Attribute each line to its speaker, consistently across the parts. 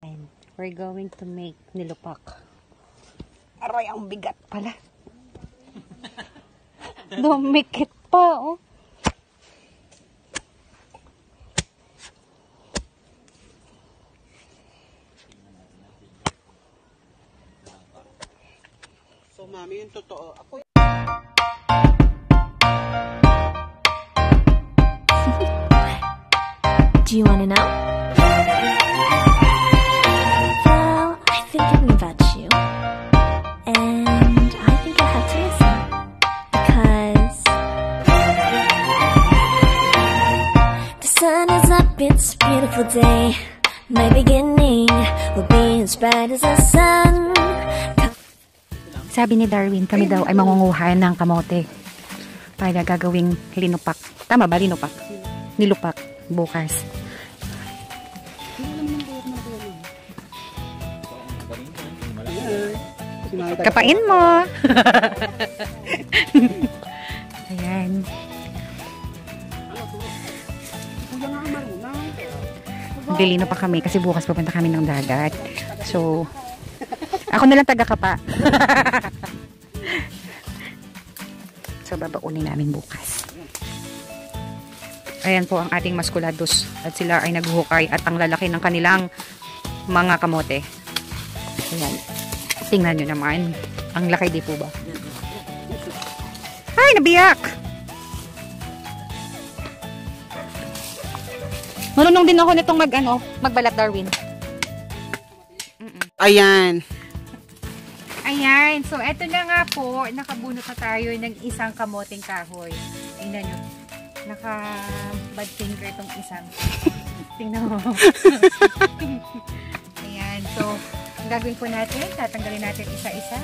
Speaker 1: And we're going to make nilupak. Aray, ang bigat pala. Dumikit pa, oh.
Speaker 2: So, mami, yung totoo. Ako
Speaker 3: Do you want to know? Well, I've been thinking about you. And I think I have to listen. Because the sun is up, it's a beautiful day. My beginning will be as bright as the sun.
Speaker 1: Sabi ni Darwin, kami daw ay mangunguha ng kamote para gagawing linupak. Tama ba, linupak? Nilupak bukas. Kapain mo. Ayan. Dilino pa kami kasi bukas pupunta kami ng dagat. So, ako na lang taga-kapa. So, babaunin namin bukas. Ayan po ang ating maskulados. At sila ay naghuhukay at ang lalaki ng kanilang mga kamote. Ayan. Tingnan nyo naman. Ang laki, di po ba? Ay, nabiyak! Marunong din ako nitong magbalat, Darwin.
Speaker 2: ayan.
Speaker 1: Ayan. So, eto na nga po. Nakabunot na tayo ng isang kamoting kahoy. Tingnan nyo. Naka-bad finger itong isang. Tingnan mo. Ayan. So, ang gagawin po natin, tatanggalin natin isa-isa.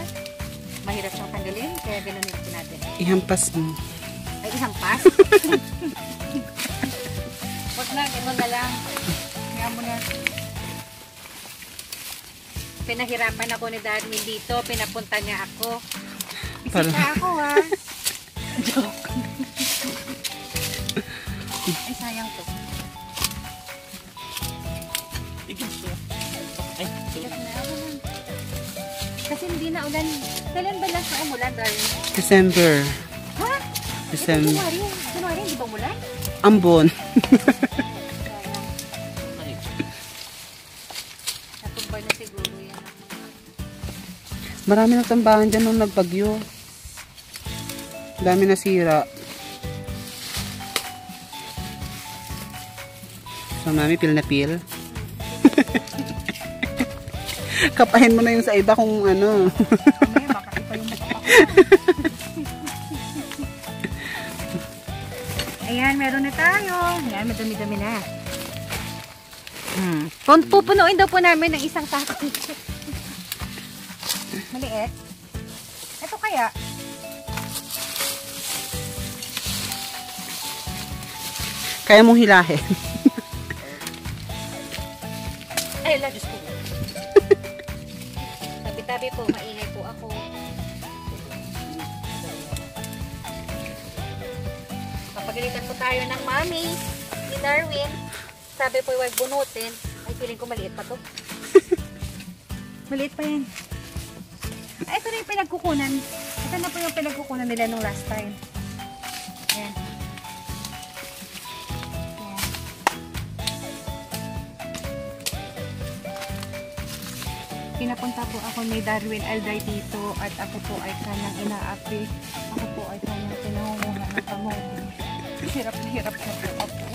Speaker 1: Mahirap siyang tanggalin, kaya ganoon po natin.
Speaker 2: Ihampas mo.
Speaker 1: Ay, ihampas? Huwag na, ganoon na lang. Kaya mo na. Pinahirapan ako ni Darwin dito. Pinapunta niya ako. Bisita ako, ha? Joke. Ay, sayang to. Kasi hindi na ulan. Kailan ba last na umulan, Darwin?
Speaker 2: December.
Speaker 1: Ha?
Speaker 2: December.
Speaker 1: January, hindi ba umulan?
Speaker 2: Ambon.
Speaker 1: Natumbay na siguro yan.
Speaker 2: Marami na tambahan dyan nung nagbagyo. Dami nasira. So, mami, pil na pil. Kapahin mo na yung sa iba kung ano.
Speaker 1: Baka iba yung mukha ko. Ayan, meron na tayo. Ayan, madami-dami na. Kung pupunuin daw po namin ng isang tako. Maliit. Ito kaya.
Speaker 2: Kaya mong hilahin.
Speaker 1: Ay, lagos po. Tabi-tabi po, maingay po ako. Kapagalitan po tayo ng mami ni Darwin. Sabi po, huwag bunutin. Ay, feeling ko maliit pa to. Maliit pa yan. Ay, ito na yung pinagkukunan. Ito na po yung pinagkukunan nila nung last time. Ayan. Pinapunta po ako ni Darwin Alday dito at ako po ay kanyang inaapi. Ako po ay kanyang pinangunguha ng kamote. Hirap na hirap na po ako.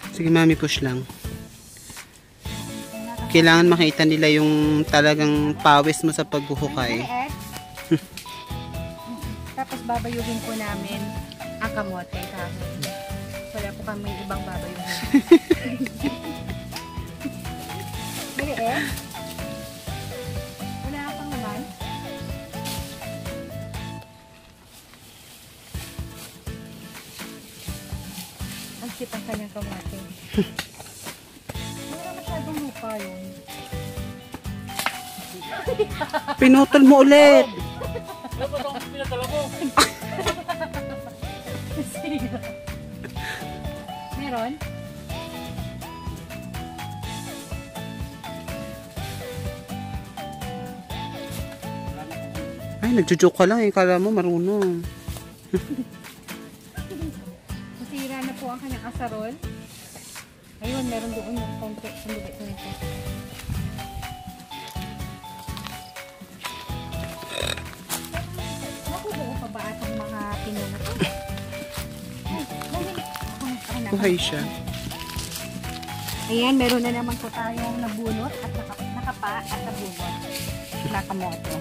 Speaker 2: Sige, mami, push lang. Kailangan makita nila yung talagang pawis mo sa pagbuhukay.
Speaker 1: Tapos babayugin po namin ang kamote. Wala po kami ibang babayugin. Maliit? Wala pang naman? Ang sipang kanyang kamote. Wala masyadong lupa yun.
Speaker 2: Pinutol mo ulit.
Speaker 4: Ano ba itong pinatala mo?
Speaker 1: Meron?
Speaker 2: Ay, nagjo-joke ka lang eh. Kala mo marunong.
Speaker 1: Nasira na po ang kanyang asarol. Ayun, meron doon yung konti. Sandali ko nito. Nakubuo pa ba atong mga pinuna ko?
Speaker 2: Buhay siya.
Speaker 1: Ayan, meron na naman po tayong nabunot at nakapa at nabunot. Nakamoto.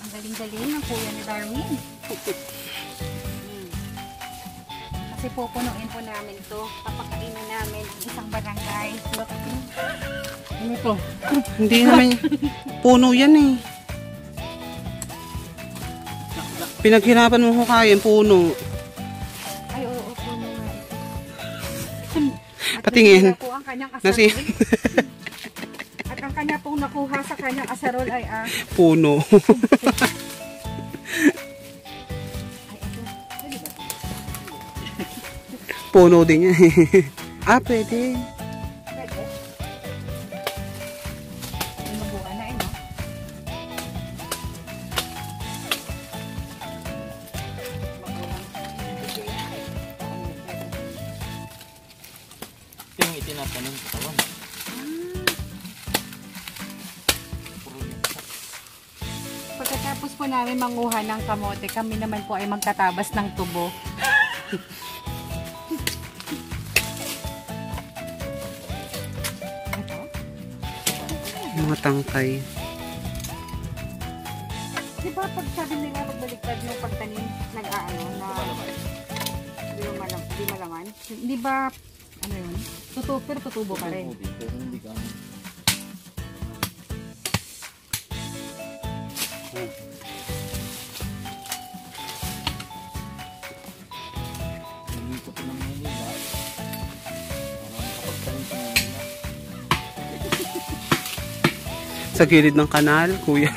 Speaker 1: Ang galing-galing ng kuya ni Darwin. Kasi pupunuin po namin to. Papakainin namin ang isang barangay. Look. Ano to?
Speaker 2: Hindi naman. Puno yan eh. Pinaghirapan mo ko kaya yung puno.
Speaker 1: Ay, oo, puno nga ito. At
Speaker 2: Patingin.
Speaker 1: nasira po ang kanyang asarol. At ang kanya pong nakuha sa kanyang asarol ay
Speaker 2: Puno.
Speaker 1: ay ito. Pwede ba?
Speaker 2: Puno din yan. Pwede.
Speaker 1: Pwede. Inubuan na eh, no?
Speaker 4: Ito yung itinatanong sa kawan.
Speaker 1: Pagkatapos po namin manguha ng kamote, kami naman po ay magtatabas ng tubo. Ito?
Speaker 2: Mga tangkay.
Speaker 1: Di ba pag sabi nila pagbaliktad ng pagtanim, nag-aano na di malaman? Di ba, ano yun? Pero tutubo pa rin.
Speaker 4: Pero hindi ka. Hindi ko pa naman yun ba? Parang kapagtanim pa naman nila.
Speaker 2: Sa gilid ng kanal, kuya.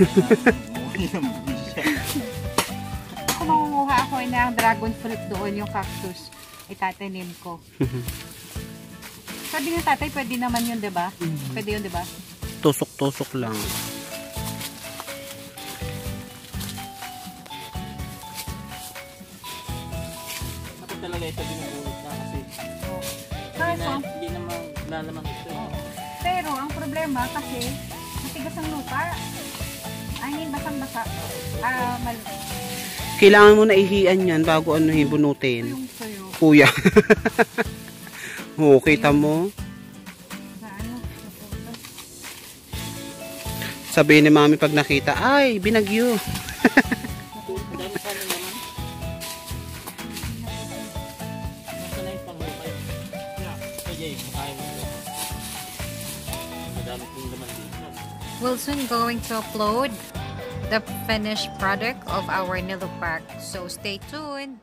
Speaker 1: Ako mangunguha ako ng dragon fruit doon, yung cactus. Itatanim ko. Sabi ng tatay, pwede naman yun, diba? Pwede yun, diba?
Speaker 2: Tusok-tusok lang.
Speaker 4: Dapat talaga ito binubulot na kasi
Speaker 1: Kaso,
Speaker 4: hindi naman lalaman ito.
Speaker 1: pero ang problema kasi, matigas ang lupa. I mean, basang-basa.
Speaker 2: Kailangan mo na ihian yan bago ano bunutin.
Speaker 1: Yung sayo.
Speaker 2: Kuya. Oo, kita mo.
Speaker 1: Na ano?
Speaker 2: Sabihin ni mami pag nakita, ay, binagyo.
Speaker 4: Dami sana naman. Nasa na yung panghukay. Kaya makain mo. Madami pong laman dito.
Speaker 1: We'll soon going to upload the finished product of our nilupak. So stay tuned.